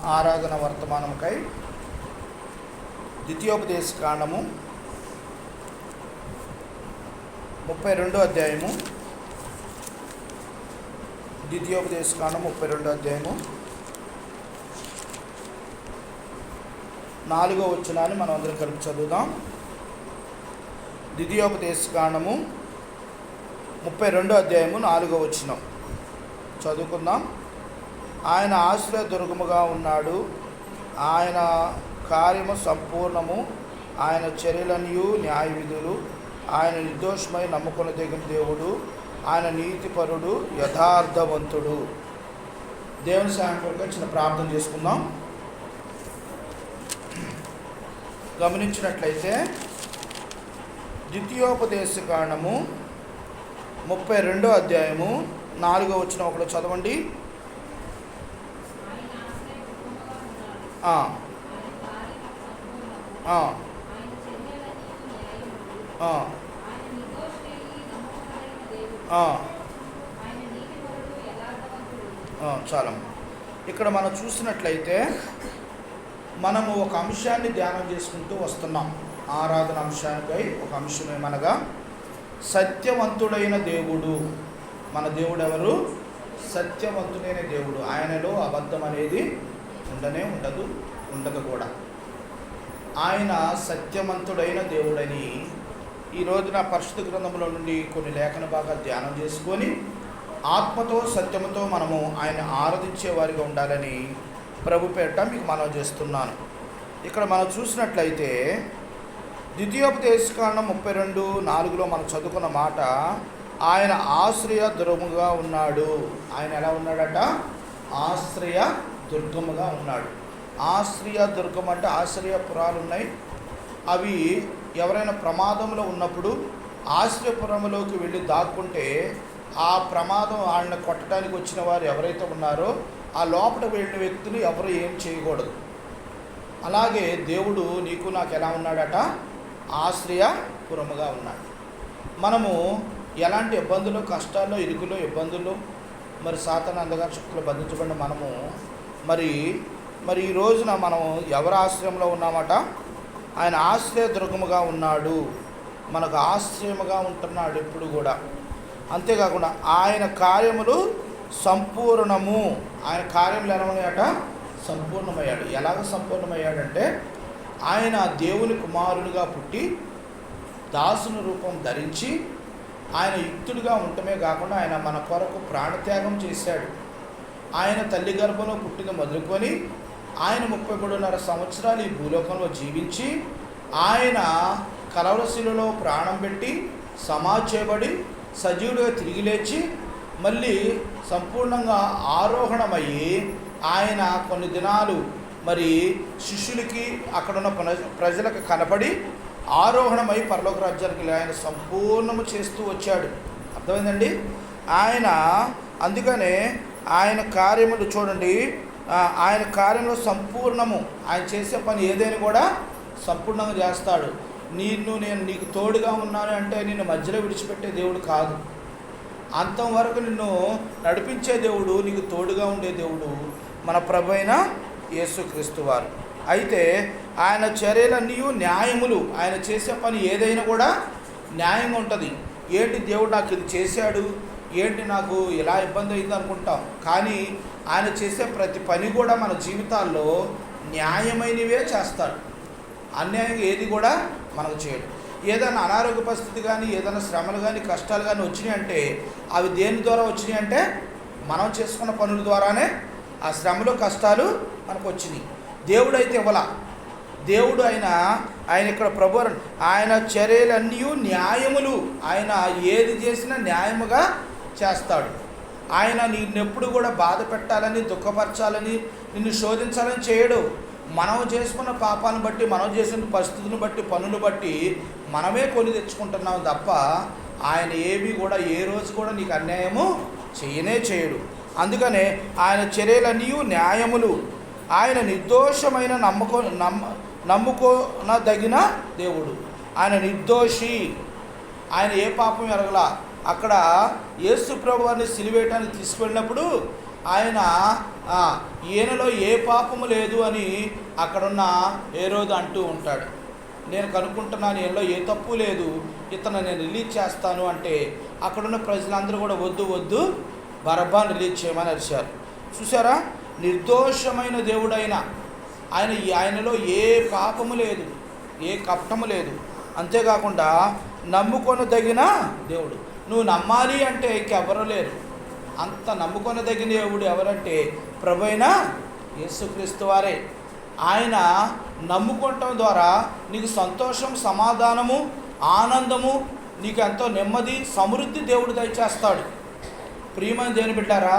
ఆరాధన వర్తమానముకై ద్వితీయోపదేశ కాండము 32వ అధ్యాయము. ద్వితీయోపదేశ కాండం 32వ అధ్యాయము 4వ వచనాన్ని మనం అందరం కలిపి చదువుదాం. ద్వితీయోపదేశ కాండము 32వ అధ్యాయము 4వ వచనం చదువుకుందాం. ఆయన ఆశ్రయ దుర్గముగా ఉన్నాడు, ఆయన కార్యము సంపూర్ణము, ఆయన చర్యలనియు న్యాయ విధులు, ఆయన నిర్దోషమై నమ్ముకొనదగిన దేవుడు, ఆయన నీతిపరుడు, యథార్థవంతుడు. దేవుని సహాయం కొరకు చిన్న ప్రార్థన చేసుకుందాం. గమనించినట్లయితే ద్వితీయోపదేశ కాండము 32వ అధ్యాయము 4వ వచనం ఒకటి చదవండి. చాలా ఇక్కడ మనం చూసినట్లయితే మనము ఒక అంశాన్ని ధ్యానం చేసుకుంటూ వస్తున్నాం. ఆరాధన అంశానికై ఒక అంశం ఏమనగా సత్యవంతుడైన దేవుడు. మన దేవుడు ఎవరు? సత్యవంతుడైన దేవుడు. ఆయనలో అబద్ధం అనేది ఉండదు కూడా. ఆయన సత్యవంతుడైన దేవుడని ఈ రోజున పరిశుద్ధ గ్రంథంలో నుండి కొన్ని లేఖన భాగాలు ధ్యానం చేసుకొని ఆత్మతో సత్యముతో మనము ఆయన ఆరాధించే వారిగా ఉండాలని ప్రభు పేరిట మీకు మనవి చేస్తున్నాను. ఇక్కడ మనం చూసినట్లయితే ద్వితీయోపదేశ కాండం 32:4లో మనం చదువుకున్న మాట, ఆయన ఆశ్రయ దుర్గముగా ఉన్నాడు. ఆయన ఎలా ఉన్నాడట? ఆశ్రయ దుర్గముగా ఉన్నాడు. ఆశ్రయ దుర్గం అంటే ఆశ్రయపురాలు ఉన్నాయి. అవి ఎవరైనా ప్రమాదంలో ఉన్నప్పుడు ఆశ్రయపురంలోకి వెళ్ళి దాక్కుంటే ఆ ప్రమాదం ఆయన కొట్టడానికి వచ్చిన వారు ఎవరైతే ఉన్నారో ఆ లోపల వెళ్ళిన వ్యక్తులు ఎవరు ఏం చేయకూడదు. అలాగే దేవుడు నీకు నాకు ఎలా ఉన్నాడట? ఆశ్రయపురముగా ఉన్నాడు. మనము ఎలాంటి ఇబ్బందులు, కష్టాల్లో, ఇరుకులో, ఇబ్బందులు, మరి సాతాను అంధకార శక్తులు బంధించబడిన మనము మరి ఈ రోజున మనం ఎవరి ఆశ్రయంలో ఉన్నామట? ఆయన ఆశ్రయ దుర్గముగా ఉన్నాడు. మనకు ఆశ్రయముగా ఉంటున్నాడు ఎప్పుడు కూడా. అంతేకాకుండా ఆయన కార్యములు సంపూర్ణము. ఆయన కార్యములు ఎలా ఉన్నాయట? సంపూర్ణమయ్యాడు. ఎలాగ సంపూర్ణమయ్యాడంటే ఆయన దేవుని కుమారునిగా పుట్టి దాసుని రూపం ధరించి ఆయన యుక్తుడిగా ఉండటమే కాకుండా ఆయన మన కొరకు ప్రాణత్యాగం చేశాడు. ఆయన తల్లి గర్భంలో పుట్టిన మొదలుకొని ఆయన 33.5 సంవత్సరాలు ఈ భూలోకంలో జీవించి ఆయన కలవరశిలలో ప్రాణం పెట్టి సమాధి చేయబడి సజీవుడిగా తిరిగి లేచి మళ్ళీ సంపూర్ణంగా ఆరోహణమయ్యి ఆయన కొన్ని దినాలు మరి శిష్యులకి అక్కడున్న ప్రజలకు కనపడి ఆరోహణమై పరలోక రాజ్యానికి ఆయన సంపూర్ణము చేస్తూ వచ్చాడు. అర్థమైందండి? ఆయన అందుకనే ఆయన కార్యములు చూడండి, ఆయన కార్యంలో సంపూర్ణము. ఆయన చేసే పని ఏదైనా కూడా సంపూర్ణంగా చేస్తాడు. నేను నీకు తోడుగా ఉన్నాను అంటే నిన్ను మధ్యలో విడిచిపెట్టే దేవుడు కాదు. అంతం వరకు నిన్ను నడిపించే దేవుడు, నీకు తోడుగా ఉండే దేవుడు మన ప్రభు అయిన యేసుక్రీస్తు వారు. అయితే ఆయన చర్యలన్నీ న్యాయములు. ఆయన చేసే పని ఏదైనా కూడా న్యాయంగా ఉంటుంది. ఏంటి దేవుడు నాకు ఇది చేశాడు, ఏంటి నాకు ఎలా ఇబ్బంది అయింది అనుకుంటాం. కానీ ఆయన చేసే ప్రతి పని కూడా మన జీవితాల్లో న్యాయమైనవే చేస్తాడు. అన్యాయంగా ఏది కూడా మనకు చేయడు. ఏదైనా అనారోగ్య పరిస్థితి కానీ, ఏదైనా శ్రమలు కానీ, కష్టాలు కానీ వచ్చినాయి అంటే అవి దేని ద్వారా వచ్చినాయి అంటే మనం చేసుకున్న పనుల ద్వారానే ఆ శ్రమలు, కష్టాలు మనకు వచ్చినాయి. దేవుడు అయితే ఇవ్వాల. దేవుడు ఆయన ఇక్కడ ప్రభు ఆయన చర్యలన్నీ న్యాయములు. ఆయన ఏది చేసినా న్యాయముగా చేస్తాడు. ఆయన నిన్నెప్పుడు కూడా బాధ పెట్టాలని, దుఃఖపరచాలని, నిన్ను శోధించాలని చేయడు. మనం చేసుకున్న పాపాలను బట్టి, మనం చేసిన పరిస్థితులను బట్టి, పనులు బట్టి మనమే కొని తెచ్చుకుంటున్నాం తప్ప ఆయన ఏవి కూడా ఏ రోజు కూడా నీకు అన్యాయము చేయడు. అందుకనే ఆయన చర్యలన్నీ న్యాయములు. ఆయన నిర్దోషమైన నమ్ముకోనదగిన దేవుడు. ఆయన నిర్దోషి. ఆయన ఏ పాపం ఎరగలా. అక్కడ యేసు ప్రభువారిని సిలువేయటానికి తీసుకువెళ్ళినప్పుడు ఆయన ఈయనలో ఏ పాపము లేదు అని అక్కడున్న హేరోదు అంటూ ఉంటాడు. నేను కనుక్కుంటున్నాను, ఈయనలో ఏ తప్పు లేదు, ఇతను నేను రిలీజ్ చేస్తాను అంటే అక్కడున్న ప్రజలందరూ కూడా వద్దు వద్దు బరబ్బాను రిలీజ్ చేయమని అరిచారు. చూసారా, నిర్దోషమైన దేవుడైన ఆయనలో ఏ పాపము లేదు, ఏ కపటము లేదు. అంతేకాకుండా నమ్ముకొనదగిన దేవుడు. నువ్వు నమ్మాలి అంటే ఇంకెవరూ లేరు. అంత నమ్ముకొనదగిన దేవుడు ఎవరంటే ప్రభువైన యేసుక్రీస్తు వారే. ఆయన నమ్ముకోవటం ద్వారా నీకు సంతోషం, సమాధానము, ఆనందము, నీకు ఎంతో నెమ్మది, సమృద్ధి దేవుడు దయచేస్తాడు. ప్రియమైన దేవుని బిడ్డారా,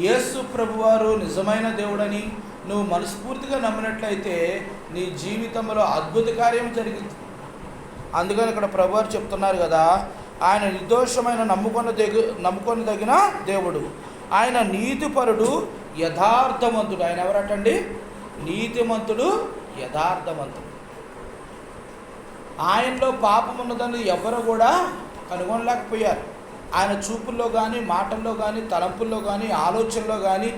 యేసు ప్రభువారు నిజమైన దేవుడని నువ్వు మనస్ఫూర్తిగా నమ్మినట్లయితే నీ జీవితంలో అద్భుత కార్యం జరిగింది. అందుకని ఇక్కడ ప్రభువారు చెప్తున్నారు కదా, ఆయన నిర్దోషమైన నమ్ముకొనదగిన దేవుడు, ఆయన నీతిపరుడు, యథార్థవంతుడు. ఆయన ఎవరటండి? నీతిమంతుడు, యథార్థవంతుడు. ఆయనలో పాపం ఉన్నదని ఎవరు కూడా కనుగొనలేకపోయారు. ఆయన చూపుల్లో కానీ, మాటల్లో కానీ, తలంపుల్లో కానీ, ఆలోచనలో కానీ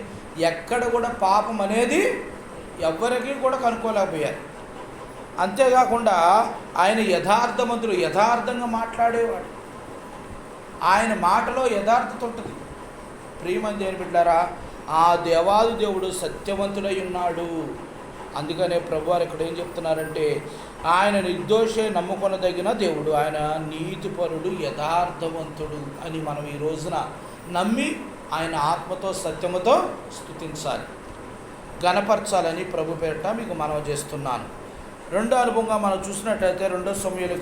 ఎక్కడ కూడా పాపం అనేది ఎవరికి కూడా కనుక్కోలేకపోయారు. అంతేకాకుండా ఆయన యథార్థవంతుడు, యథార్థంగా మాట్లాడేవాడు. ఆయన మాటలో యథార్థత ఉంటుంది. ప్రియమైన దేవుని బిడ్డలారా, ఆ దేవాది దేవుడు సత్యవంతుడై ఉన్నాడు. అందుకనే ప్రభువారు ఇక్కడ ఏం చెప్తున్నారంటే, ఆయన నిర్దోషే నమ్ముకొనదగిన దేవుడు, ఆయన నీతిపరుడు, యథార్థవంతుడు అని మనం ఈ రోజున నమ్మి ఆయన ఆత్మతో సత్యముతో స్తుతించాలి, గణపరచాలని ప్రభు పేరిట మీకు మనవి చేస్తున్నాను. రెండో అనుభవంగా మనం చూసినట్లయితే రెండో సమూయేలు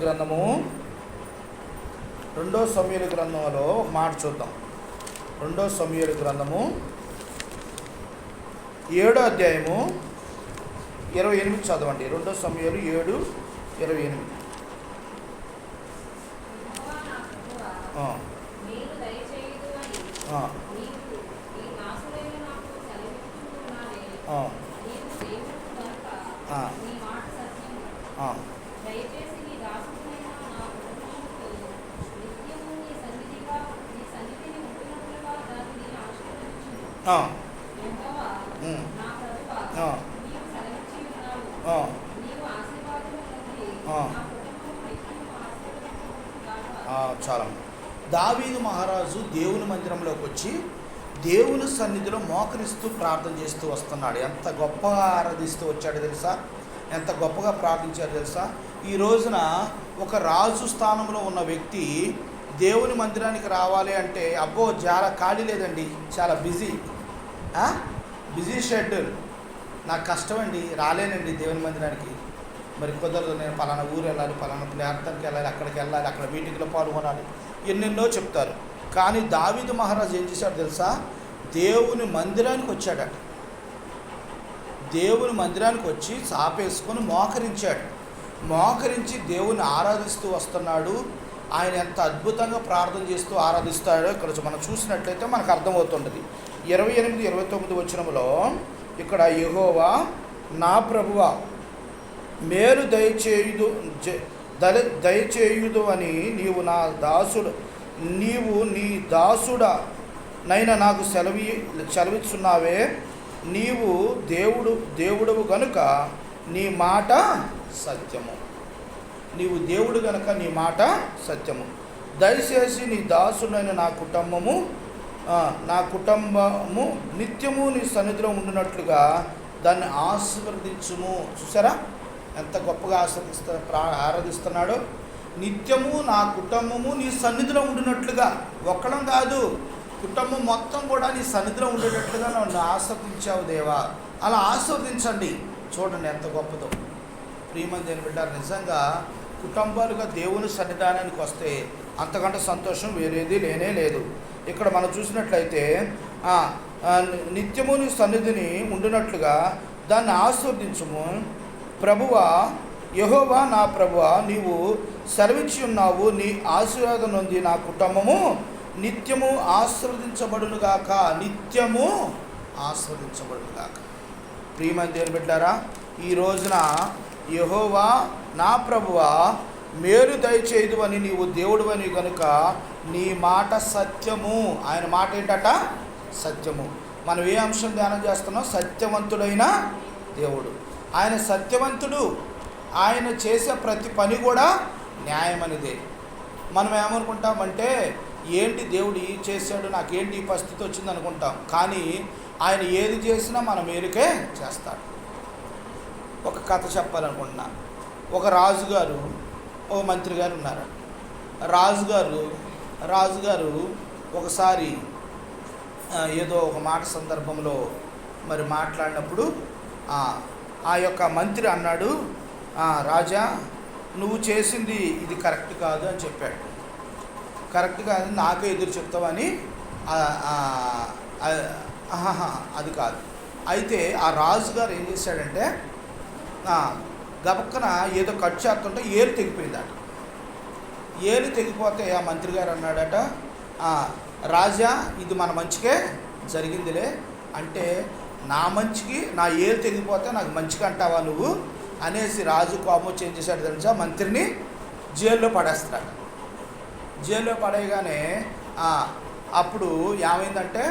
గ్రంథంలో మాట చూద్దాం. రెండో సమూయేలు గ్రంథము 7వ అధ్యాయము 28 చదవండి. రెండో సమూయేలు 7:28. చాలా. దావీదు మహారాజు దేవుని మందిరంలోకి వచ్చి దేవుని సన్నిధిలో మోకరిస్తూ ప్రార్థన చేస్తూ వస్తున్నాడు. ఎంత గొప్పగా ఆరాధిస్తూ వచ్చాడో తెలుసా, ఎంత గొప్పగా ప్రార్థించాడో తెలుసా. ఈ రోజున ఒక రాజు స్థానంలో ఉన్న వ్యక్తి దేవుని మందిరానికి రావాలి అంటే అబ్బో చాలా ఖాళీ లేదండి, చాలా బిజీ షెడ్యూల్, నాకు కష్టమండి, రాలేనండి దేవుని మందిరానికి, మరి కుదరదు, నేను పలానా ఊరు వెళ్ళాలి, పలానా ప్రార్థనకి వెళ్ళాలి, అక్కడికి వెళ్ళాలి, అక్కడ మీటింగ్లో పాల్గొనాలి, ఎన్నెన్నో చెప్తారు. కానీ దావీదు మహారాజు ఏం చేశాడు తెలుసా, దేవుని మందిరానికి వచ్చాడట. దేవుని మందిరానికి వచ్చి చాపేసుకొని మోకరించి దేవుని ఆరాధిస్తూ వస్తున్నాడు. ఆయన ఎంత అద్భుతంగా ప్రార్థన చేస్తూ ఆరాధిస్తాడో ఇక్కడ మనం చూసినట్లయితే మనకు అర్థమవుతుంటుంది. 28-29 వచనంలో ఇక్కడ యెహోవా నా ప్రభువా మేలు దయచేయుదు అని నీవు నీ దాసుడా నైనా నాకు సెలవిస్తున్నావే. నీవు దేవుడువు గనుక నీ మాట సత్యము. నీవు దేవుడు గనుక నీ మాట సత్యము. దయచేసి నీ దాసుడైన నా కుటుంబము నిత్యము నీ సన్నిధిలో ఉండినట్లుగా దాన్ని ఆశీర్వదించుము. చూసారా ఎంత గొప్పగా ఆరాధిస్తున్నాడో. నిత్యము నా కుటుంబము నీ సన్నిధిలో ఉండినట్లుగా, ఒక్కడం కాదు, కుటుంబం మొత్తం కూడా నీ సన్నిధిలో ఉండేటట్లుగా నన్ను ఆశీర్వదించావు దేవా. అలా ఆశీర్వదించండి. చూడండి ఎంత గొప్పదో. ప్రియమైన దేవుని బిడ్డలారా, నిజంగా కుటుంబాలుగా దేవుని సన్నిధానానికి వస్తే అంతకంటే సంతోషం వేరేది లేనే లేదు. ఇక్కడ మనం చూసినట్లయితే నిత్యము నీ సన్నిధిని ఉండినట్లుగా దాన్ని ఆశీర్వదించుము. ప్రభువా యెహోవా నా ప్రభువా నీవు సెలవిచ్చి ఉన్నావు, నీ ఆశీర్వాదం నుండి నా కుటుంబము నిత్యము ఆశీర్వదించబడునుగాక. నిత్యము ఆశీర్వదించబడునుగాక. ప్రియమైన దేవుని బిడ్డలారా, ఈ రోజున యెహోవా నా ప్రభువా మేలు దయచేయదు అని నీవు దేవుడు అని కనుక నీ మాట సత్యము. ఆయన మాట ఏంటట? సత్యము. మనం ఏ అంశం ధ్యానం చేస్తున్నాం? సత్యవంతుడైన దేవుడు. ఆయన సత్యవంతుడు. ఆయన చేసే ప్రతి పని కూడా న్యాయమనిదే. మనం ఏమనుకుంటామంటే, ఏంటి దేవుడు ఈ చేశాడు, నాకేంటి ఈ పరిస్థితి వచ్చింది అనుకుంటాం. కానీ ఆయన ఏది చేసినా మన మేలుకే చేస్తాడు. ఒక కథ చెప్పాలనుకుంటున్నా. ఒక రాజుగారు, ఓ మంత్రి గారు ఉన్నారు. రాజుగారు ఒకసారి ఏదో ఒక మాట సందర్భంలో మరి మాట్లాడినప్పుడు ఆ యొక్క మంత్రి అన్నాడు, రాజా, నువ్వు చేసింది ఇది కరెక్ట్ కాదు అని చెప్పాడు. కరెక్ట్ కాదు, నాకే ఎదురు చెప్తావని, అది కాదు. అయితే ఆ రాజుగారు ఏం చేశాడంటే, గబక్కన ఏదో కట్ చేస్తుంటే ఏలు తెగిపోయిందట. ఏలు తెగిపోతే ఆ మంత్రి గారు అన్నాడట, రాజా, ఇది మన మంచికే జరిగిందిలే. అంటే నా మంచికి నా ఏలు తెగిపోతే నాకు మంచిగా అంటావా నువ్వు అనేసి రాజు కోపం ఏం చేశాడు తెలుసా? మంత్రిని జైల్లో పడేస్తాడు. జైల్లో పడేయగానే అప్పుడు ఏమైందంటే,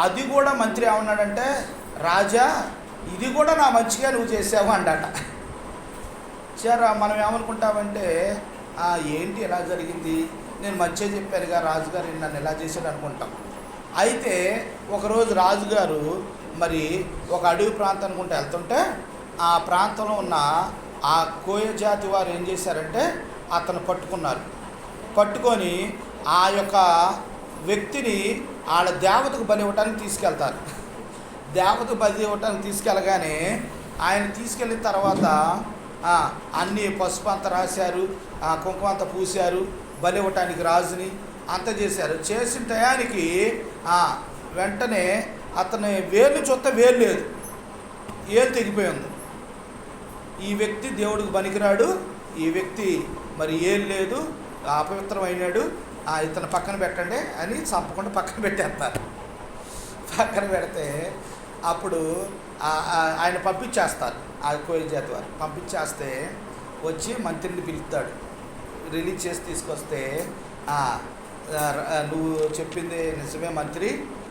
అది కూడా మంత్రి ఏమన్నాడంటే, రాజా, ఇది కూడా నా మంచిగా నువ్వు చేసావు అన్నట. సరే, మనం ఏమనుకుంటామంటే, ఏంటి ఎలా జరిగింది, నేను మంచిగా చెప్పానుగా, రాజుగారు నన్ను ఎలా చేశాడు అనుకుంటాం. అయితే ఒకరోజు రాజుగారు మరి ఒక అడవి ప్రాంతానికి వెళ్తుంటే, ఆ ప్రాంతంలో ఉన్న ఆ కోయ జాతి వారు ఏం చేశారంటే, అతను పట్టుకొని ఆ యొక్క వ్యక్తిని వాళ్ళ దేవతకు బలి ఇవ్వటానికి తీసుకెళ్తారు. దేవతకు బలి ఇవ్వటానికి తీసుకెళ్ళగానే ఆయన తీసుకెళ్ళిన తర్వాత అన్నీ పసుపు అంత రాశారు, కుంకుమ అంత పూశారు, బలి ఇవ్వటానికి రాజుని అంత చేశారు. చేసిన టయానికి వెంటనే అతని వేలు చూస్తే వేలు లేదు, ఏలు తెగిపోయింది. ఈ వ్యక్తి దేవుడికి పనికిరాడు, ఈ వ్యక్తి మరి ఏలు లేదు, అపవిత్రమైనాడు, ఇతను పక్కన పెట్టండి అని చంపకుండా పక్కన పెట్టేస్తారు. పక్కన పెడితే అప్పుడు ఆయన పంపించేస్తారు. ఆ కోయ జాతి వారు పంపించేస్తే వచ్చి మంత్రిని పిలుస్తాడు. రిలీజ్ చేసి తీసుకొస్తే, నువ్వు చెప్పింది నిజమే మంత్రి,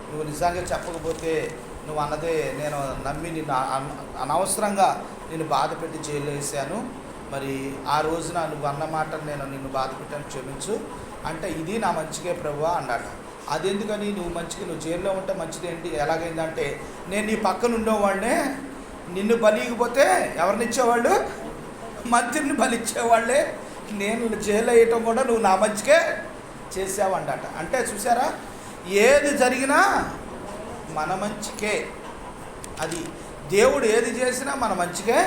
నువ్వు నిజంగా చెప్పకపోతే నువ్వు అన్నదే నేను నమ్మి నిన్ను అనవసరంగా నిన్ను బాధ పెట్టి జైలు వేసాను. మరి ఆ రోజున నువ్వు అన్న మాటను నేను నిన్ను బాధ పెట్టాను, క్షమించు అంటే, ఇది నా మంచిగా ప్రభువా అన్నాడు. అదెందుకని, నువ్వు మంచిగా జైల్లో ఉంటే మంచిదేంటి, ఎలాగైందంటే, నేను నీ పక్కన ఉండేవాడినే, నిన్ను బలిగిపోతే ఎవరిని ఇచ్చేవాళ్ళు? మంత్రిని బలిచ్చేవాళ్ళే. నేను జైలు వేయటం కూడా నువ్వు నా మంచికే చేసావన్నట. అంటే చూసారా, ఏది జరిగినా మన మంచికే. అది దేవుడు ఏది చేసినా మన మంచికే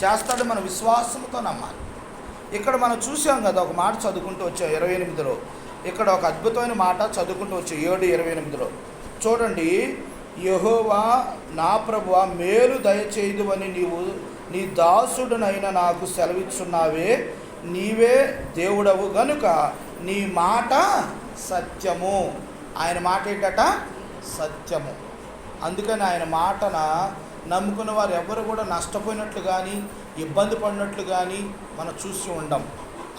చేస్తాడు, మన విశ్వాసంతో నమ్మాలి. ఇక్కడ మనం చూసాం కదా, ఒక మాట చదువుకుంటూ వచ్చాం 28లో. ఇక్కడ ఒక అద్భుతమైన మాట చదువుకుంటూ వచ్చాం 7:28లో. చూడండి, యెహోవా నా ప్రభువా, మేలు దయచేయుదువని నీవు నీ దాసుడునైన నాకు సెలవిచ్చున్నావే, నీవే దేవుడవు గనుక నీ మాట సత్యము. ఆయన మాట ఏంటట? సత్యము. అందుకని ఆయన మాటన నమ్ముకున్న వారు ఎవరు కూడా నష్టపోయినట్లు కానీ ఇబ్బంది పడినట్లు కానీ మనం చూసి ఉండం.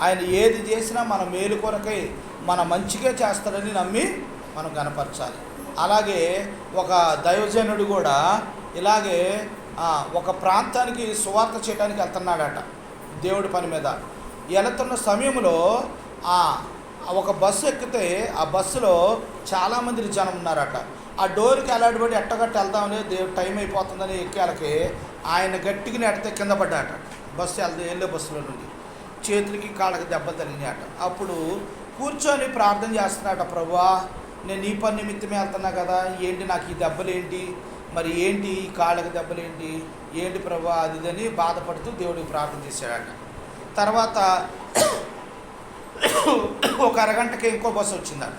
ఆయన ఏది చేసినా మన మేలు కొరకై మన మంచిగా చేస్తాడని నమ్మి మనం కనపరచాలి. అలాగే ఒక దైవజనుడు కూడా ఇలాగే ఒక ప్రాంతానికి సువార్త చేయడానికి వెళ్తున్నాడట దేవుడి పని మీద. వెళుతున్న సమయంలో ఒక బస్సు ఎక్కితే ఆ బస్సులో చాలామంది జనం ఉన్నారట. ఆ డోర్కి ఎలాంటి ఎట్టగట్టు వెళ్దామని టైం అయిపోతుందని ఎక్కేళ్ళకి ఆయన గట్టిగా నెడితే కింద పడ్డాట. బస్సు వెళ్ళే బస్సులో నుండి చేతులకి కాళ్ళకి దెబ్బలు తగిలినాయట. అప్పుడు కూర్చొని ప్రార్థన చేస్తున్నాట, ప్రభువా, నేను నీ పని నిమిత్తమే వెళ్తున్నా కదా, ఏంటి నాకు ఈ దెబ్బలు ఏంటి, మరి ఏంటి ఈ కాళ్ళకి దెబ్బలు ఏంటి ప్రభువా అదిదని బాధపడుతూ దేవుడికి ప్రార్థన చేశాడట. తర్వాత ఒక అరగంటకి ఇంకో బస్సు వచ్చిందట.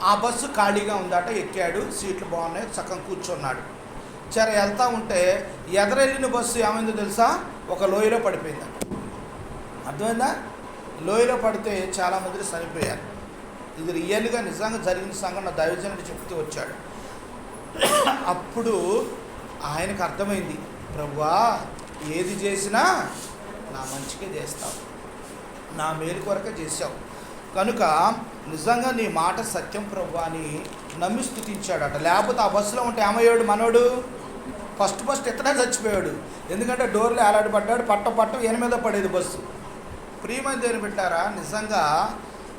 ఆ బస్సు ఖాళీగా ఉందట. ఎక్కాడు, సీట్లు బాగున్నాయి, చక్కగా కూర్చున్నాడు. సరే వెళ్తూ ఉంటే ఎదరెళ్ళిన బస్సు ఏమైందో తెలుసా? ఒక లోయలో పడిపోయిందట. అర్థమైందా? లోయలో పడితే చాలామంది చనిపోయారు. ఇది రియల్గా నిజంగా జరిగిన సంఘటన దైవజనుడు చెప్తూ వచ్చాడు. అప్పుడు ఆయనకు అర్థమైంది, ప్రభువా, ఏది చేసినా నా మంచిగా చేస్తావు, నా మేలు కొరకే చేసావు కనుక నిజంగా నీ మాట సత్యం ప్రభు అని నమ్మి స్తుతించాడట. లేకపోతే ఆ బస్సులో ఉంటే ఏమయ్యాడు మనోడు? ఫస్ట్ ఇతనే చచ్చిపోయాడు. ఎందుకంటే డోర్లు ఏలాడబడ్డాడు, పట్టం ఈయన మీద పడేది బస్సు. ప్రియమైన దేవుని బిడ్డారా, నిజంగా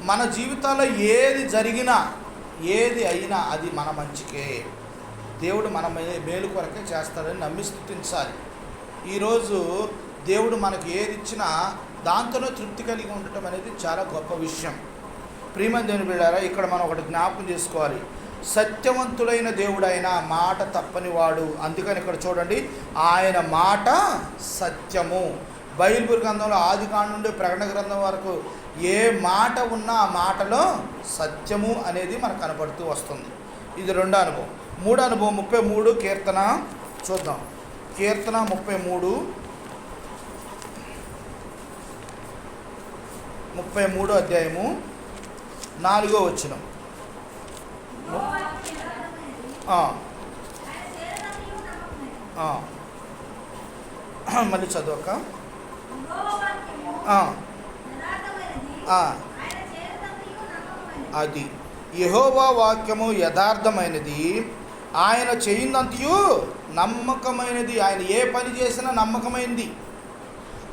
మన జీవితాల్లో ఏది జరిగినా ఏది అయినా అది మన మంచికే. దేవుడు మన మేలు కొరకే చేస్తాడని నమ్మి స్తుతించాలి. ఈరోజు దేవుడు మనకు ఏది ఇచ్చినా దాంతోనే తృప్తి కలిగి ఉండటం అనేది చాలా గొప్ప విషయం. ప్రియమైన దేవుని బిడ్డారా, ఇక్కడ మనం ఒకటి జ్ఞాపకం చేసుకోవాలి. సత్యవంతుడైన దేవుడైన మాట తప్పని వాడు. అందుకని ఇక్కడ చూడండి, ఆయన మాట సత్యము. బైబిల్ గ్రంథంలో ఆదికాండం నుండి ప్రకటన గ్రంథం వరకు ఏ మాట ఉన్నా ఆ మాటలో సత్యము అనేది మనకు కనపడుతూ వస్తుంది. ఇది రెండో అనుభవం. మూడో అనుభవం 33 కీర్తన చూద్దాం. కీర్తన 33 అధ్యాయము 4వ వచనం. మళ్ళీ చదవక. అది యెహోవా వాక్యము యథార్థమైనది, ఆయన చేయిందంతయు నమ్మకమైనది. ఆయన ఏ పని చేసినా నమ్మకమైనది.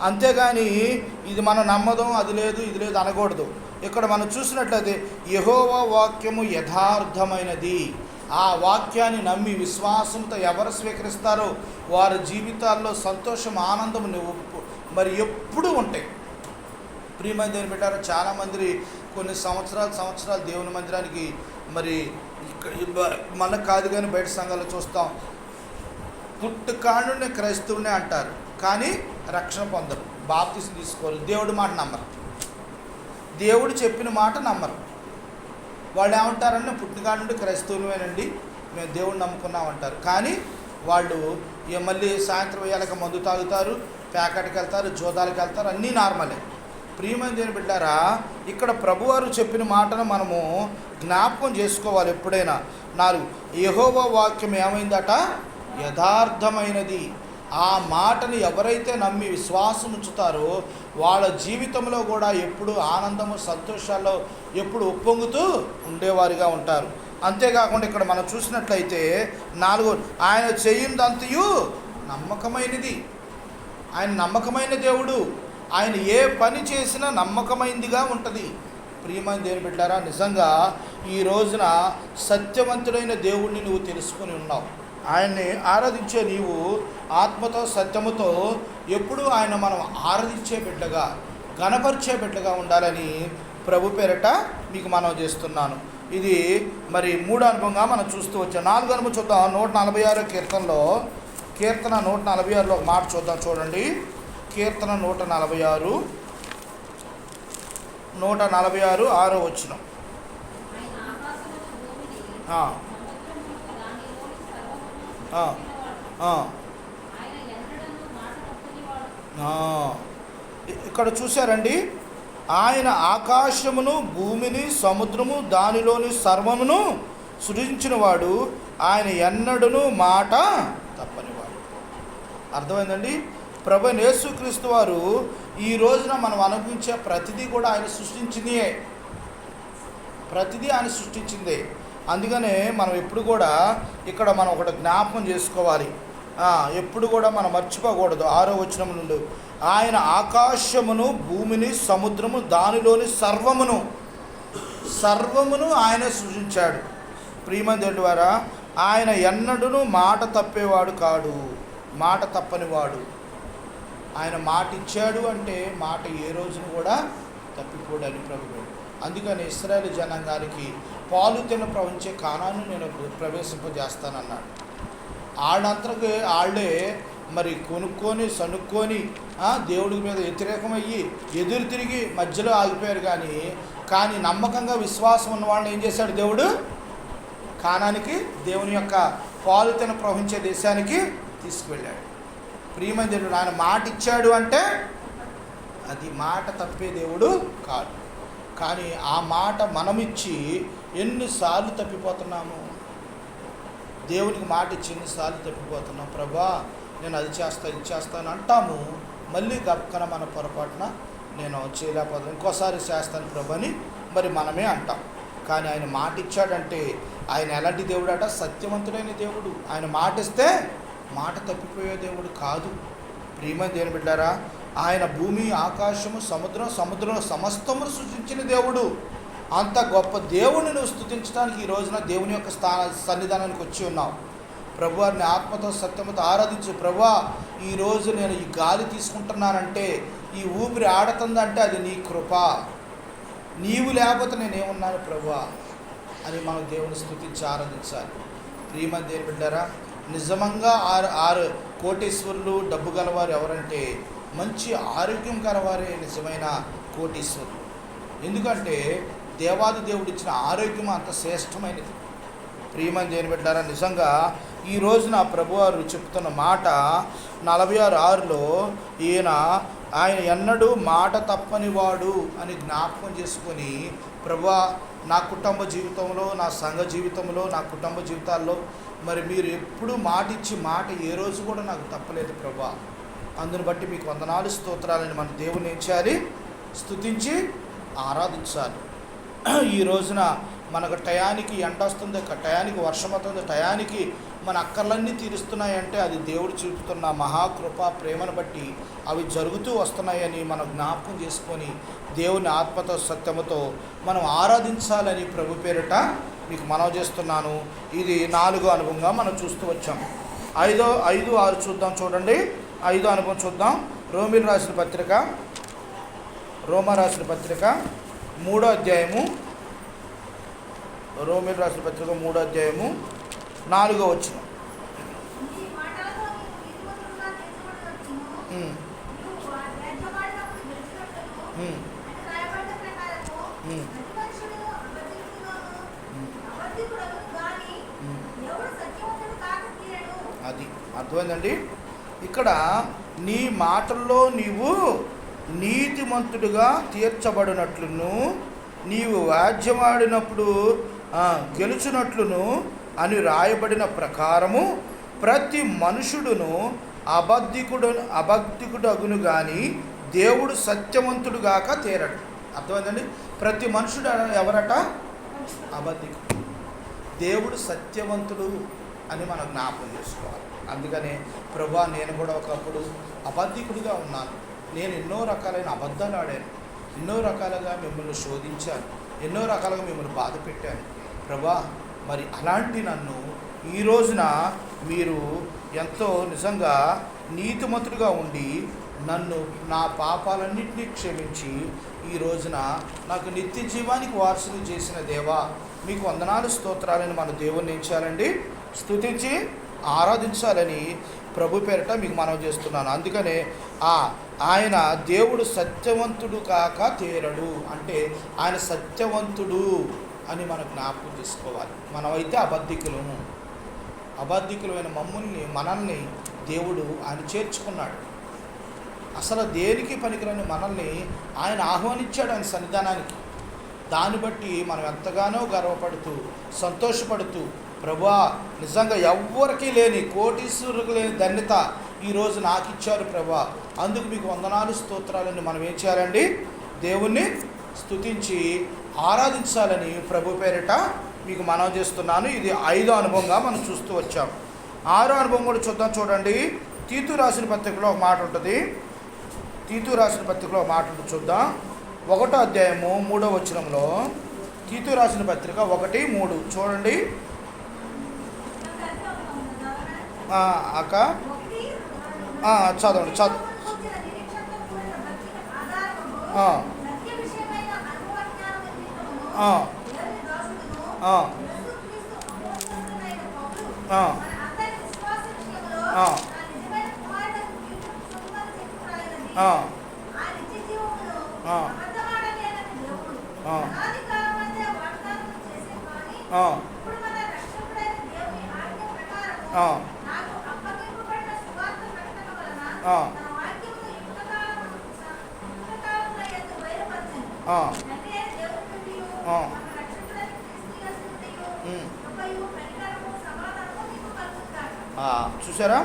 అంతేగాని ఇది మనం నమ్మదం, అది లేదు ఇది లేదు అనకూడదు. ఇక్కడ మనం చూసినట్లయితే యెహోవా వాక్యము యథార్థమైనది. ఆ వాక్యాన్ని నమ్మి విశ్వాసంతో ఎవరు స్వీకరిస్తారో వారి జీవితాల్లో సంతోషం, ఆనందం మరి ఎప్పుడూ ఉంటాయి. ప్రియమైన దేవుని బిడ్డారా, చాలామంది కొన్ని సంవత్సరాలు దేవుని మందిరానికి మరి ఇక్కడ మనకు కాదు కానీ బయట సంఘాల్లో చూస్తాం, పుట్టుకాడునే క్రైస్తవునే అంటారు కానీ రక్షణ పొందరు, బాప్తిసం తీసుకోరు, దేవుడి మాట నమ్మరు, దేవుడు చెప్పిన మాట నమ్మరు. వాళ్ళు ఏమంటారంటే పుట్టుకాడ నుండి క్రైస్తవులమేనండి, మేము దేవుడిని నమ్ముకున్నామంటారు. కానీ వాళ్ళు మళ్ళీ సాయంత్రం వేళకి మందు తాగుతారు, ప్యాకెట్కి వెళ్తారు, జోదాలకు వెళ్తారు, అన్నీ నార్మలే. ప్రియమైన దేవుని బిడ్డారా, ఇక్కడ ప్రభువారు చెప్పిన మాటను మనము జ్ఞాపకం చేసుకోవాలి ఎప్పుడైనా. 4 యెహోవా వాక్యం ఏమైందట? యథార్థమైనది. ఆ మాటని ఎవరైతే నమ్మి విశ్వాసం ఉంచుతారో వాళ్ళ జీవితంలో కూడా ఎప్పుడు ఆనందము, సంతోషాల్లో ఎప్పుడు ఉప్పొంగుతూ ఉండేవారిగా ఉంటారు. అంతేకాకుండా ఇక్కడ మనం చూసినట్లయితే 4 ఆయన చేయిందంతయు నమ్మకమైనది. ఆయన నమ్మకమైన దేవుడు. ఆయన ఏ పని చేసినా నమ్మకమైనదిగా ఉంటుంది. ప్రియమైన దేవుని బిడ్డారా, నిజంగా ఈ రోజున సత్యవంతుడైన దేవుడిని నువ్వు తెలుసుకొని ఉన్నావు. ఆయన్ని ఆరాధించే నీవు ఆత్మతో సత్యముతో ఎప్పుడూ ఆయన మనం ఆరాధించే బిడ్డగా, ఘనపరిచే బిడ్డగా ఉండాలని ప్రభు పేరట మీకు మనం చేస్తున్నాను. ఇది మరి 3వ అనుభవంగా మనం చూస్తూ వచ్చాం. 4వ అనుభవం చూద్దాం. 146 కీర్తనలో, కీర్తన 146లో ఒక మాట చూద్దాం. చూడండి, కీర్తన 146 6వ వచనం. ఇక్కడ చూశారండి, ఆయన ఆకాశమును, భూమిని, సముద్రము, దానిలోని సర్వమును సృజించినవాడు, ఆయన ఎన్నడను మాట తప్పనివాడు. అర్థమైందండి? ప్రభువైన యేసుక్రీస్తు వారు ఈ రోజున మనం అనుభవించే ప్రతిదీ కూడా ఆయన సృష్టించిందే. ప్రతిదీ ఆయన సృష్టించిందే. అందుకనే మనం ఎప్పుడు కూడా ఇక్కడ మనం ఒకటి జ్ఞాపకం చేసుకోవాలి, ఎప్పుడు కూడా మనం మర్చిపోకూడదు. 6వ వచనం నుండి ఆయన ఆకాశమును, భూమిని, సముద్రము, దానిలోని సర్వమును ఆయన సృజించాడు. ప్రియమైన దేవుని ద్వారా ఆయన ఎన్నడూను మాట తప్పేవాడు కాడు, మాట తప్పనివాడు. ఆయన మాట ఇచ్చాడు అంటే మాట ఏ రోజును కూడా తప్పిపోడని ప్రభువు. అందుకని ఇశ్రాయేలు జనాంగానికి పాలు తిన ప్రవహించే కానాను నేను ప్రవేశింపజేస్తానన్నాడు. వాళ్ళంతకు వాళ్ళే మరి కొనుక్కొని సనుక్కొని దేవుడి మీద వ్యతిరేకమయ్యి ఎదురు తిరిగి మధ్యలో ఆగిపోయారు. కానీ నమ్మకంగా విశ్వాసం ఉన్న వాళ్ళని ఏం చేశాడు దేవుడు? కానానికి, దేవుని యొక్క పాలు తిన ప్రవహించే దేశానికి తీసుకువెళ్ళాడు. ప్రియమైన దేవుడు ఆయన మాట ఇచ్చాడు అంటే అది మాట తప్పే దేవుడు కాదు. కానీ ఆ మాట మనమిచ్చి ఎన్నిసార్లు తప్పిపోతున్నాము? దేవునికి మాట ఇచ్చి ఎన్నిసార్లు తప్పిపోతున్నాం? ప్రభా నేను అది చేస్తా, ఇది చేస్తాను అంటాము, మళ్ళీ గక్కన మన పొరపాటున నేను చేయలేకపోతాను, ఇంకోసారి చేస్తాను ప్రభు అని మరి మనమే అంటాం. కానీ ఆయన మాట ఇచ్చాడంటే ఆయన ఎలాంటి దేవుడట? సత్యవంతుడైన దేవుడు. ఆయన మాట ఇస్తే మాట తప్పిపోయే దేవుడు కాదు. ప్రియమైన దేవుని బిడ్డారా, ఆయన భూమి, ఆకాశము, సముద్రం సమస్తమును సృష్టించిన దేవుడు. అంత గొప్ప దేవుని నువ్వు స్తుతించడానికి ఈ రోజున దేవుని యొక్క సన్నిధానానికి వచ్చి ఉన్నావు. ప్రభువారిని ఆత్మతో సత్యమతో ఆరాధించు. ప్రభువా, ఈరోజు నేను ఈ గాలి తీసుకుంటున్నానంటే, ఈ ఊపిరి ఆడుతుందంటే అది నీ కృప. నీవు లేకపోతే నేనేమున్నాను ప్రభువా అని మనం దేవుని స్తుతించి ఆరాధించాలి. ప్రియమైన దేవుని బిడ్డారా, నిజంగా ఆరు కోటీశ్వరులు, డబ్బు గలవారు ఎవరంటే మంచి ఆరోగ్యం గలవారే నిజమైన కోటీశ్వరులు. ఎందుకంటే దేవాది దేవుడు ఇచ్చిన ఆరోగ్యం అంత శ్రేష్టమైనది. ప్రియమైన దేవుని బిడ్డారా, నిజంగా ఈ రోజున ప్రభువారు చెప్తున్న మాట 46:6లో ఆయన ఎన్నడూ మాట తప్పనివాడు అని జ్ఞాపకం చేసుకొని, ప్రభువా నా కుటుంబ జీవితంలో, నా సంఘ జీవితంలో, నా కుటుంబ జీవితాల్లో మరి మీరు ఎప్పుడు మాట ఇచ్చి మాట ఏ రోజు కూడా నాకు తప్పలేదు ప్రభువా. అందుని బట్టి మీకు వందనాలు స్తోత్రాలని మన దేవుని ఏం చేయాలి? స్తుతించి ఆరాధించాలి. ఈ రోజున మనకు టయానికి ఎండ వస్తుంది, టయానికి వర్షం అవుతుంది, టయానికి మన అక్కర్లన్నీ తీరుస్తున్నాయంటే అది దేవుడు చూపుతున్న మహాకృప, ప్రేమను బట్టి అవి జరుగుతూ వస్తున్నాయని మనం జ్ఞాపకం చేసుకొని దేవుని ఆత్మతో సత్యముతో మనం ఆరాధించాలని ప్రభు పేరిట మీకు మనవి చేస్తున్నాను. ఇది 4వ అనుభవంగా మనం చూస్తూ వచ్చాం. 5, 6 చూద్దాం. చూడండి, 5వ అనుభవం చూద్దాం. రోమా రాసిన పత్రిక 3వ అధ్యాయము, రోమా రాసిన పత్రిక 3వ అధ్యాయము 4వ వచనం. అది అర్థమైందండి. ఇక్కడ నీ మాటల్లో నీవు నీతిమంతుడిగా తీర్చబడినట్లును, నీవు వాద్యమాడినప్పుడు గెలుచునట్లును అని రాయబడిన ప్రకారము ప్రతి మనుషుడును అబద్ధికుడు అగును కానీ దేవుడు సత్యవంతుడుగాక తీరడు. అర్థమైందండి. ప్రతి మనుషుడు ఎవరట? అబద్ధికుడు. దేవుడు సత్యవంతుడు అని మనం జ్ఞాపకం చేసుకోవాలి. అందుకనే ప్రభువా, నేను కూడా ఒకప్పుడు అబద్ధికుడిగా ఉన్నాను. నేను ఎన్నో రకాలైన అబద్ధాలు ఆడాను, ఎన్నో రకాలుగా మిమ్మల్ని శోధించాను, ఎన్నో రకాలుగా మిమ్మల్ని బాధ పెట్టాను ప్రభువా. మరి అలాంటి నన్ను ఈ రోజున మీరు ఎంతో నిజంగా నీతిమంతుడిగా ఉండి నన్ను నా పాపాలన్నింటినీ క్షమించి ఈ రోజున నాకు నిత్య జీవానికి వారసులు చేసిన దేవా, మీకు వందనాలు స్తోత్రాలని మన దేవుణ్ణి ఏం చేయాలండి? స్తుతించి ఆరాధించాలని ప్రభు పేరిట మీకు మనవి చేస్తున్నాను. అందుకనే ఆయన దేవుడు సత్యవంతుడు కాక తీరడు అంటే ఆయన సత్యవంతుడు అని మనం జ్ఞాపకం చేసుకోవాలి. మనమైతే అబద్ధికులమైన మనల్ని దేవుడు ఆయన చేర్చుకున్నాడు. అసలు దేనికి పనికిరాని మనల్ని ఆయన ఆహ్వానించాడు ఆయన సన్నిధానానికి. దాన్ని బట్టి మనం ఎంతగానో గర్వపడుతూ సంతోషపడుతూ, ప్రభువా, నిజంగా ఎవ్వరికీ లేని, కోటీశ్వరులకు లేని ధన్యత ఈరోజు నాకు ఇచ్చారు ప్రభువా, అందుకు మీకు వందనాలు స్తోత్రాలని మనం ఏం చేయాలండి? దేవుణ్ణి స్తుతించి ఆరాధించాలని ప్రభు పేరిట మీకు మనవి చేస్తున్నాను. ఇది 5వ అనుభవంగా మనం చూస్తూ వచ్చాం. 6వ అనుభవం కూడా చూద్దాం. చూడండి, తీతు రాసిన పత్రికలో ఒక మాట ఉంటుంది. చూద్దాం. 1వ అధ్యాయము 3వ వచనంలో, తీతు రాసిన పత్రిక 1:3 చూడండి. చదవండి. చూసారా?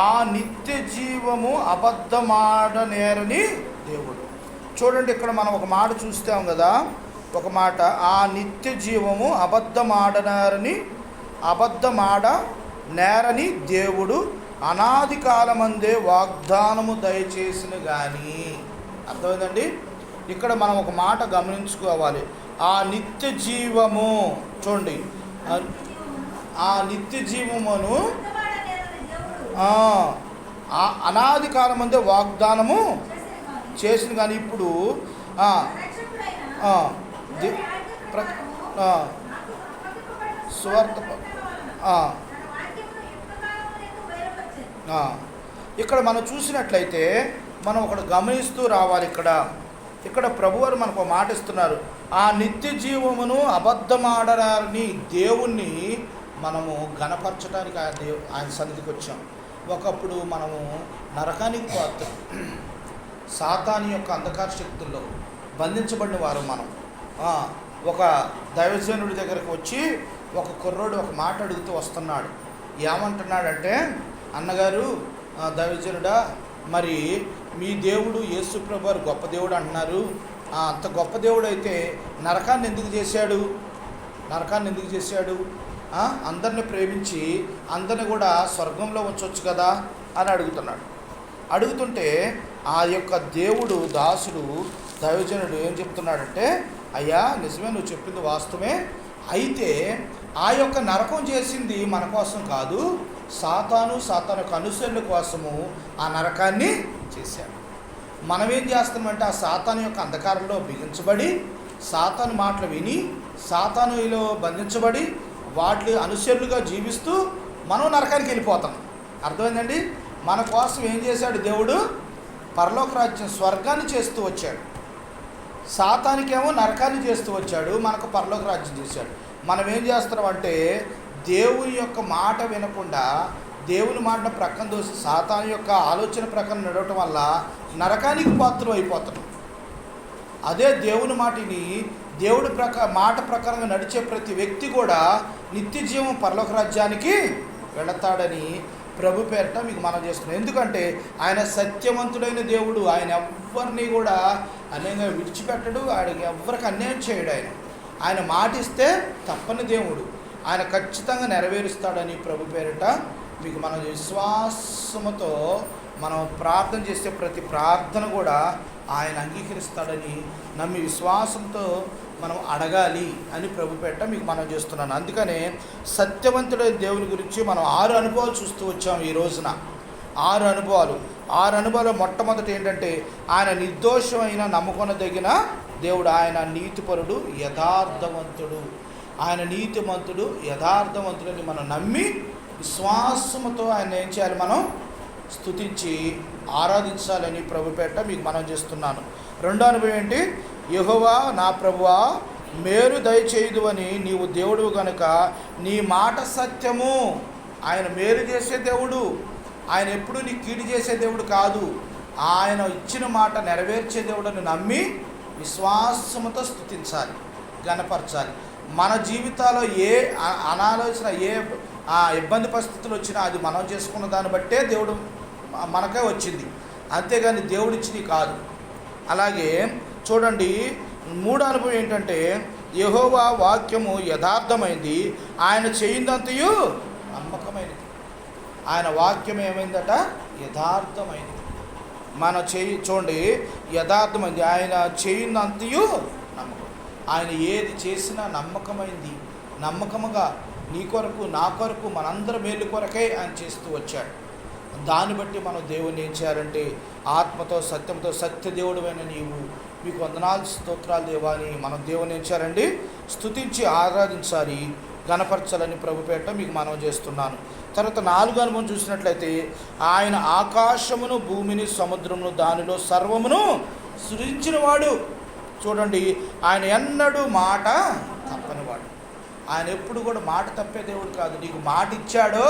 ఆ నిత్య జీవము అబద్ధమాడనేరని దేవుడు. చూడండి, ఇక్కడ మనం ఒక మాట చూస్తాం కదా, ఒక మాట, ఆ నిత్య జీవము అబద్ధమాడ నేరని దేవుడు అనాది కాలమందే వాగ్దానము దయచేసిన కానీ. అర్థమైందండి? ఇక్కడ మనం ఒక మాట గమనించుకోవాలి. ఆ నిత్య జీవము, చూడండి, ఆ నిత్య జీవమును అనాది కాలమందే వాగ్దానము చేసిన కానీ ఇప్పుడు స్వార్థ ఇక్కడ మనం చూసినట్లయితే మనం ఒకటి గమనిస్తూ రావాలి. ఇక్కడ ప్రభువారు మనకు మాట ఇస్తున్నారు. ఆ నిత్య జీవమును అబద్ధమాడని దేవుణ్ణి మనము ఘనపరచడానికి ఆయన సన్నిధికి వచ్చాం. ఒకప్పుడు మనము నరకానికి పోతాం, సాతాను యొక్క అంధకార శక్తుల్లో బంధించబడిన వారు మనం. ఒక దైవజనుడి దగ్గరకు వచ్చి ఒక కుర్రోడు ఒక మాట అడుగుతూ వస్తున్నాడు. ఏమంటున్నాడంటే, అన్నగారు, దైవజనుడా, మరి మీ దేవుడు యేసుప్రభు వారు గొప్ప దేవుడు అంటున్నారు. అంత గొప్ప దేవుడు అయితే నరకాన్ని ఎందుకు చేశాడు? అందరిని ప్రేమించి అందరిని కూడా స్వర్గంలో ఉంచవచ్చు కదా అని అడుగుతుంటే ఆ యొక్క దేవుడు దాసుడు దైవజనుడు ఏం చెప్తున్నాడంటే, అయ్యా నిజమే, నువ్వు చెప్పింది వాస్తవమే. అయితే ఆ యొక్క నరకం చేసింది మన కోసం కాదు, సాతాను అనుసరుల కోసము ఆ నరకాన్ని చేశాడు. మనం ఏం చేస్తామంటే ఆ సాతాను యొక్క అంధకారంలో బిగించబడి, సాతాను మాటలు విని, సాతానులో బంధించబడి, వాటి అనుసరులుగా జీవిస్తూ మనం నరకానికి వెళ్ళిపోతాం. అర్థమైందండి? మన కోసం ఏం చేశాడు దేవుడు? పరలోక రాజ్యం, స్వర్గాన్ని చేస్తూ వచ్చాడు. సాతానికేమో నరకాన్ని చేస్తూ వచ్చాడు, మనకు పరలోక రాజ్యం చేశాడు. మనం ఏం చేస్తున్నామంటే దేవుని యొక్క మాట వినకుండా దేవుని మాటను ప్రక్కన దోసి సాతాను యొక్క ఆలోచన ప్రకారం నడవటం వల్ల నరకానికి పాత్రం అయిపోతాం. అదే దేవుని మాటని దేవుడి మాట ప్రకారంగా నడిచే ప్రతి వ్యక్తి కూడా నిత్య జీవం పరలోక రాజ్యానికి వెళతాడని ప్రభు పేరట మీకు మనం చేస్తున్నాం. ఎందుకంటే ఆయన సత్యవంతుడైన దేవుడు. ఆయన ఎవరిని కూడా అన్యాయంగా విడిచిపెట్టడు, ఆయనకి ఎవరికి అన్యాయం చేయడు. ఆయన మాట ఇస్తే తప్పని దేవుడు, ఆయన ఖచ్చితంగా నెరవేరుస్తాడని ప్రభు పేరట మీకు మనం విశ్వాసముతో మనం ప్రార్థన చేసే ప్రతి ప్రార్థన కూడా ఆయన అంగీకరిస్తాడని నమ్మి విశ్వాసంతో మనం అడగాలి అని ప్రభు పేరట మీకు మనం చేస్తున్నాను. అందుకనే సత్యవంతుడైన దేవుని గురించి మనం 6 అనుభవాలు చూస్తూ వచ్చాము ఈ రోజున. 6 అనుభవాలు మొట్టమొదటి ఏంటంటే, ఆయన నిర్దోషమైన నమ్ముకొనదగిన దేవుడు, ఆయన నీతిపరుడు, యథార్థవంతుడు. ఆయన నీతిమంతుడు, యథార్థవంతుడని మనం నమ్మి విశ్వాసముతో ఆయన ఏం చేయాలి? మనం స్తుతించి ఆరాధించాలని ప్రభు పేరట మీకు మనం చేస్తున్నాను. రెండో అనుభవం ఏంటి? యెహోవా నా ప్రభువా, మేలు దయచేయుదు అని నీవు దేవుడు కనుక నీ మాట సత్యము. ఆయన మేలు చేసే దేవుడు, ఆయన ఎప్పుడు నీ కీడు చేసే దేవుడు కాదు. ఆయన ఇచ్చిన మాట నెరవేర్చే దేవుడని నమ్మి విశ్వాసముతో స్తుతించాలి, గణపరచాలి. మన జీవితాల్లో ఏ అనాలోచన, ఏ ఇబ్బంది పరిస్థితులు వచ్చినా అది మనం చేసుకున్న దాన్ని బట్టే దేవుడు మనకే వచ్చింది, అంతేగాని దేవుడు ఇచ్చినవి కాదు. అలాగే చూడండి, 3వ అనుభవం ఏంటంటే, యెహోవా వాక్యము యథార్థమైంది, ఆయన చేయిందంతయు నమ్మకమైనది. ఆయన వాక్యం ఏమైందట? యథార్థమైనది. మన చూడండి, యథార్థమైంది, ఆయన చేయిందంతయు నమ్మకం. ఆయన ఏది చేసినా నమ్మకమైంది. నమ్మకముగా నీ కొరకు, నా కొరకు, మనందరి మేలు కొరకే ఆయన చేస్తూ వచ్చాడు. దాన్ని బట్టి మనం దేవుని ఏం చేయాలంటే ఆత్మతో సత్యంతో, సత్యదేవుడైన నీవు మీకు వందనాలు స్తోత్రాలు దేవా అని మనం దేవుని ఏం చేయాలండి? స్తుతించి ఆరాధించాలి, గణపరచాలని ప్రభు పేరట మీకు మనం చేస్తున్నాను. తర్వాత 4వ అనుభవం చూసినట్లయితే, ఆయన ఆకాశమును, భూమిని, సముద్రమును, దానిలో సర్వమును సృజించినవాడు. చూడండి, ఆయన ఎన్నడూ మాట తప్పనివాడు. ఆయన ఎప్పుడు కూడా మాట తప్పే దేవుడు కాదు. నీకు మాట ఇచ్చాడో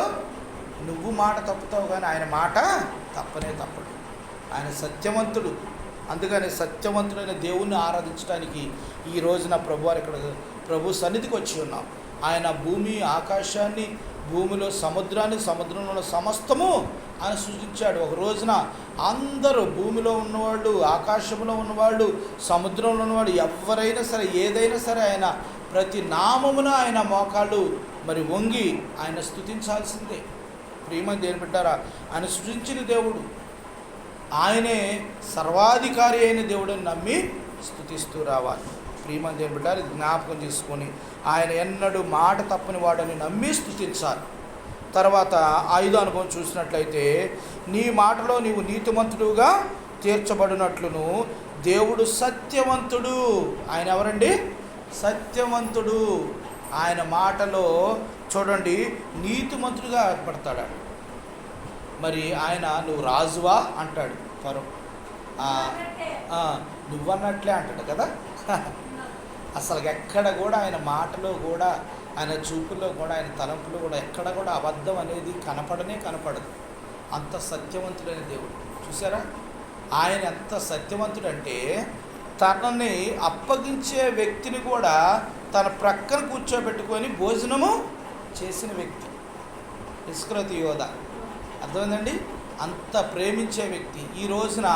నువ్వు మాట తప్పుతావు, కానీ ఆయన మాట తప్పనే తప్పడు. ఆయన సత్యవంతుడు. అందుకని సత్యవంతుడైన దేవుణ్ణి ఆరాధించడానికి ఈ రోజున ప్రభువారు ఇక్కడ ప్రభు సన్నిధికి వచ్చి ఉన్నాం. ఆయన భూమి, ఆకాశాన్ని, భూమిలో సముద్రాన్ని, సముద్రంలో సమస్తము ఆయన సృజించాడు. ఒక రోజున అందరూ, భూమిలో ఉన్నవాళ్ళు, ఆకాశంలో ఉన్నవాళ్ళు, సముద్రంలో ఉన్నవాళ్ళు, ఎవరైనా సరే, ఏదైనా సరే, ఆయన ప్రతి నామమున ఆయన మోకాళ్ళు మరి వంగి ఆయన స్తుతించాల్సిందే. ప్రియమైన దేవుని బిడ్డారా, ఆయన సృజించిన దేవుడు, ఆయనే సర్వాధికారి అయిన దేవుడిని నమ్మి స్తుతిస్తూ రావాలి. ప్రియమైన దేవుని బిడ్డారు, ఇది జ్ఞాపకం చేసుకొని ఆయన ఎన్నడూ మాట తప్పని వాడని నమ్మి స్తుతించాలి. తర్వాత 5వ అనుభవం చూసినట్లయితే, నీ మాటలో నీవు నీతిమంతుడుగా తీర్చబడినట్లును దేవుడు సత్యవంతుడు. ఆయన ఎవరండి? సత్యవంతుడు. ఆయన మాటలో చూడండి నీతిమంతుడుగా ఏర్పడతాడు. మరి ఆయన నువ్వు రాజువా అంటాడు ఫరో. నువ్వన్నట్లే అంటాడు కదా. అసలు ఎక్కడ కూడా ఆయన మాటలో కూడా, ఆయన చూపులో కూడా, ఆయన తలంపులో కూడా ఎక్కడ కూడా అబద్ధం అనేది కనపడదు. అంత సత్యవంతుడైన దేవుడు. చూసారా, ఆయన ఎంత సత్యవంతుడంటే తనని అప్పగించే వ్యక్తిని కూడా తన ప్రక్కన కూర్చోబెట్టుకొని భోజనము చేసిన వ్యక్తి ఇస్కరియోతు యోధ. అర్థమైందండి? అంత ప్రేమించే వ్యక్తి ఈ రోజున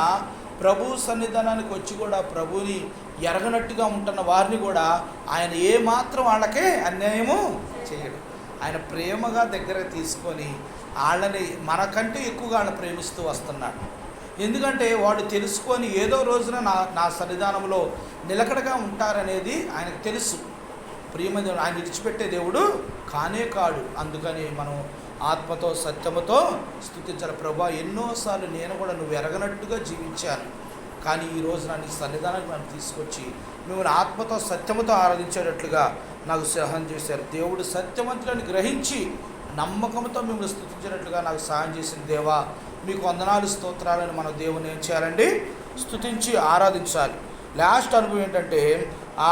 ప్రభు సన్నిధానానికి వచ్చి కూడా ప్రభుని ఎరగనట్టుగా ఉంటున్న వారిని కూడా ఆయన ఏమాత్రం వాళ్ళకే అన్యాయము చేయడు. ఆయన ప్రేమగా దగ్గర తీసుకొని వాళ్ళని మనకంటే ఎక్కువగా వాళ్ళని ప్రేమిస్తూ వస్తున్నాడు. ఎందుకంటే వాడు తెలుసుకొని ఏదో రోజున నా సన్నిధానంలో నిలకడగా ఉంటారనేది ఆయనకు తెలుసు. ప్రియమైన ఆయన విడిచిపెట్టే దేవుడు కానే కాడు. అందుకని మనం ఆత్మతో సత్యముతో స్తుతించాలి. ప్రభా, ఎన్నోసార్లు నేను కూడా నువ్వు ఎరగనట్టుగా జీవించాను, కానీ ఈ రోజు నీ సన్నిధానానికి నన్ను తీసుకొచ్చి మిమ్మల్ని ఆత్మతో సత్యముతో ఆరాధించేటట్లుగా నాకు సహాయం చేశారు. దేవుడు సత్యవంతులను గ్రహించి నమ్మకంతో మిమ్మల్ని స్తుతించేటట్లుగా నాకు సహాయం చేసిన దేవా, మీకు వందనాలు, స్తోత్రాలను మన దేవుని ఏం చేయాలండి? స్తుతించి ఆరాధించాలి. లాస్ట్ అనుభవం ఏంటంటే,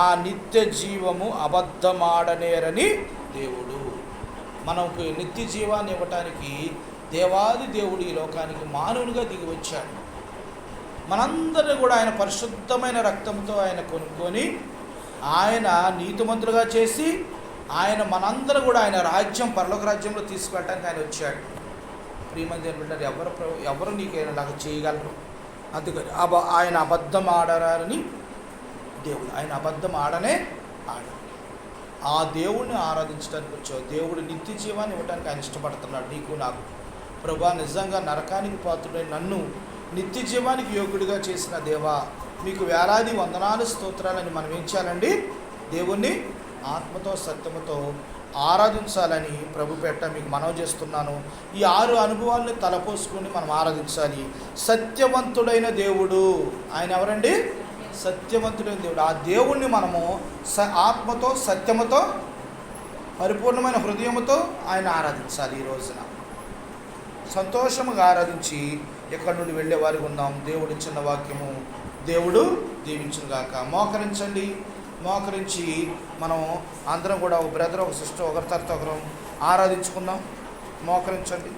ఆ నిత్య జీవము అబద్ధమాడనేరని దేవుడు. మనకు నిత్య జీవాన్ని ఇవ్వటానికి దేవాది దేవుడు ఈ లోకానికి మానవునిగా దిగి వచ్చాడు. మనందరినీ కూడా ఆయన పరిశుద్ధమైన రక్తంతో ఆయన కొనుక్కొని ఆయన నీతిమంతులుగా చేసి ఆయన మనందరూ కూడా ఆయన రాజ్యం, పరలోక రాజ్యంలో తీసుకువెళ్ళడానికి ఆయన వచ్చాడు. ప్రియమైన దేవుని బిడ్డలారా, ఎవరు నీకైనా లాగా చేయగలరు? అందుకని ఆయన అబద్ధం ఆడరని దేవుడు, ఆయన అబద్ధం ఆడనే ఆడ. ఆ దేవుడిని ఆరాధించడానికి వచ్చావు. దేవుడు నిత్య జీవాన్ని ఇవ్వడానికి ఆయన ఇష్టపడుతున్నాడు నీకు నాకు. ప్రభా, నిజంగా నరకానికి పాత్రుడై నన్ను నిత్య జీవానికి యోగ్యుడిగా చేసిన దేవా, మీకు వేలాది వందనాలు, స్తోత్రాలని మనం ఏం చేయాలండి? దేవుణ్ణి ఆత్మతో సత్యముతో ఆరాధించాలని ప్రభుపేట మీకు మనవి చేస్తున్నాను. ఈ 6 అనుభవాలను తలపోసుకొని మనం ఆరాధించాలి. సత్యవంతుడైన దేవుడు ఆయన ఎవరండి? సత్యవంతుడైన దేవుడు. ఆ దేవుణ్ణి మనము ఆత్మతో సత్యముతో పరిపూర్ణమైన హృదయముతో ఆయన ఆరాధించాలి. ఈ రోజున సంతోషముగా ఆరాధించి ఎక్కడి నుండి వెళ్ళే వారికి ఉందాం. దేవుడు ఇచ్చిన వాక్యము దేవుడు దీవించుగాక. మోకరించండి. మోకరించి మనం అందరం కూడా ఒక బ్రదర్, ఒక సిస్టర్, ఒకరి తర్వాత ఒకరు ఆరాధించుకుందాం. మోకరించండి.